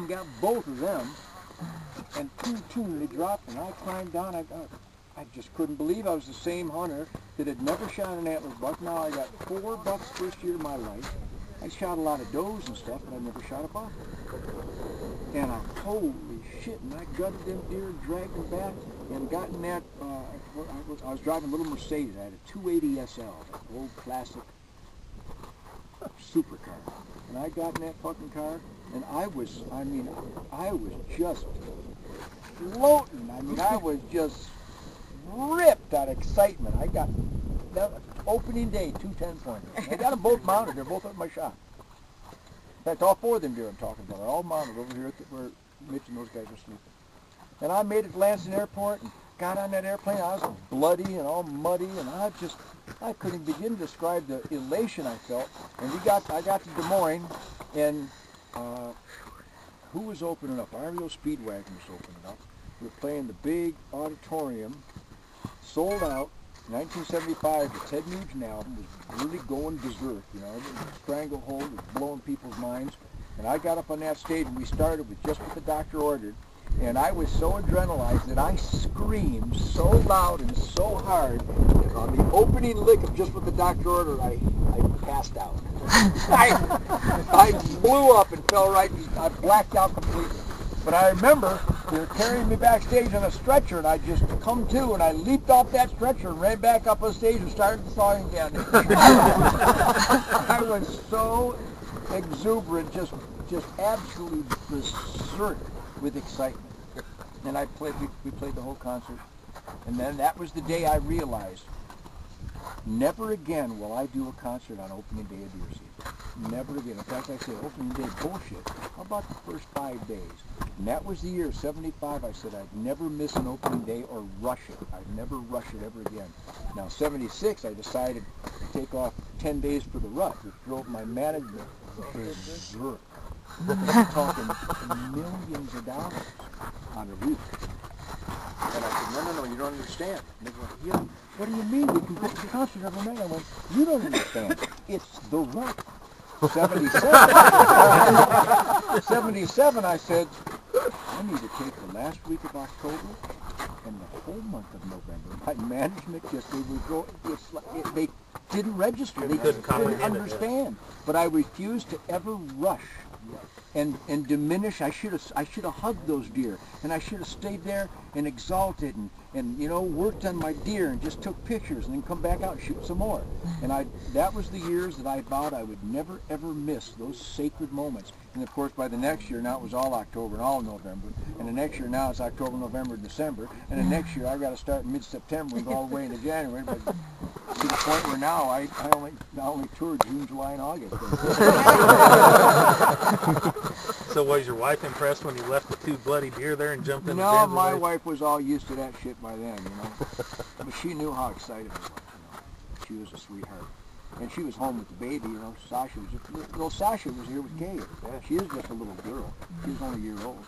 got both of them, and they dropped, and I climbed down. I just couldn't believe I was the same hunter that had never shot an antler buck. Now I got 4 bucks first year of my life. I shot a lot of does and stuff, but I never shot a buck. And holy shit, and I gutted them deer, dragged them back, and got in that, I was driving a little Mercedes. I had a 280 SL, an old classic supercar. And I got in that fucking car, and I was just floating. I was just ripped out of excitement. I got that opening day, 2 10-pointers. I got them both mounted. They're both at my shop. In fact, all 4 of them deer I'm talking about are all mounted over here where Mitch and those guys are sleeping. And I made it to Lansing Airport and got on that airplane. I was bloody and all muddy, and I couldn't begin to describe the elation I felt. And I got to Des Moines, and who was opening up? REO Speedwagon was opening up. We were playing the big auditorium, sold out. 1975, the Ted Nugent album was really going berserk, Stranglehold was blowing people's minds. And I got up on that stage, and we started with Just What the Doctor Ordered. And I was so adrenalized that I screamed so loud and so hard that on the opening lick of Just What the Doctor Ordered, I passed out. I blew up and fell right, I blacked out completely. But I remember they were carrying me backstage on a stretcher, and I just come to, and I leaped off that stretcher and ran back up on stage and started the song again. I was so exuberant, just absolutely berserk with excitement. And we played the whole concert. And then that was the day I realized, never again will I do a concert on opening day of deer season. Never again. In fact, I said, opening day bullshit. How about the first 5 days? And that was the year, 75, I said I'd never miss an opening day or rush it. I'd never rush it ever again. Now, 76, I decided to take off 10 days for the rut, which drove my management berserk. I'm talking millions of dollars on a week. And I said, no, you don't understand. And they go, yeah, what do you mean? We can book the concert every night. I went, you don't understand. It's the rut. 77, I said, I need to take the last week of October and the whole month of November. My management they didn't register. They couldn't understand. But I refused to ever rush and diminish. I should have hugged those deer, and I should have stayed there and exalted and worked on my deer and just took pictures and then come back out and shoot some more. And that was the years that I vowed I would never ever miss those sacred moments. And of course, by the next year, now it was all October and all November. And the next year, now it's October, November, December. And the next year, I got to start in mid-September and go all the way into January. But to the point where now I only tour June, July, and August. So was your wife impressed when you left the 2 bloody deer there and jumped in the No, my wife was all used to that shit by then, But she knew how excited I was, She was a sweetheart. And she was home with the baby, Sasha was here with Kay. She was just a little girl. She was only a year old.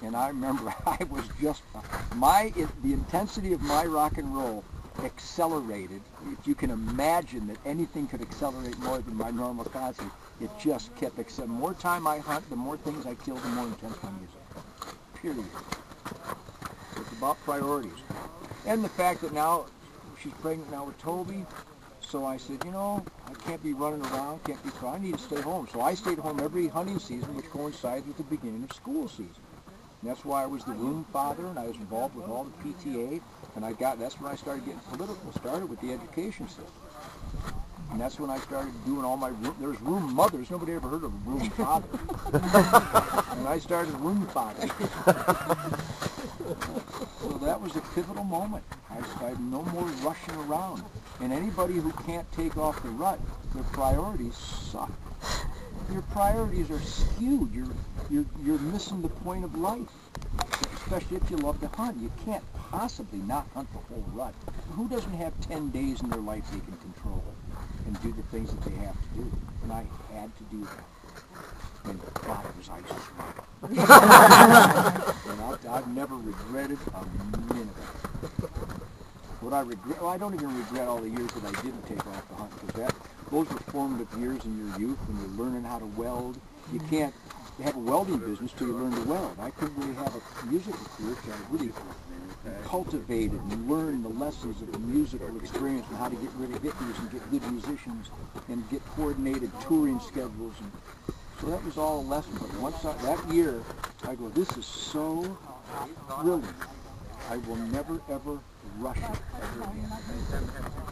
And I remember I was just, the intensity of my rock and roll accelerated. If you can imagine that anything could accelerate more than my normal concert, it just kept accelerating. The more time I hunt, the more things I kill, the more intense my music. Period. It's about priorities. And the fact that now she's pregnant now with Toby, so I said, I can't be running around, I need to stay home. So I stayed home every hunting season, which coincides with the beginning of school season. And that's why I was the room father, and I was involved with all the PTA, and that's when I started getting political, started with the education system. And that's when I started doing all my there was room mothers, nobody ever heard of a room father. And I started room father. So that was a pivotal moment. I no more rushing around. And anybody who can't take off the rut, their priorities suck. Your priorities are skewed. You're missing the point of life. Especially if you love to hunt. You can't possibly not hunt the whole rut. Who doesn't have 10 days in their life they can control and do the things that they have to do? And I had to do that. And God, it was ice. And I've never regretted a minute of it. What I regret, I don't even regret all the years that I didn't take off the hunt, because those were formative years in your youth when you're learning how to weld. You can't have a welding business till you learn to weld. I couldn't really have a musical career till I really cultivated and learned the lessons of the musical experience and how to get rid of hippies and get good musicians and get coordinated touring schedules. And so that was all a lesson. But once that year, I go, this is so thrilling. I will never, ever rush it ever again.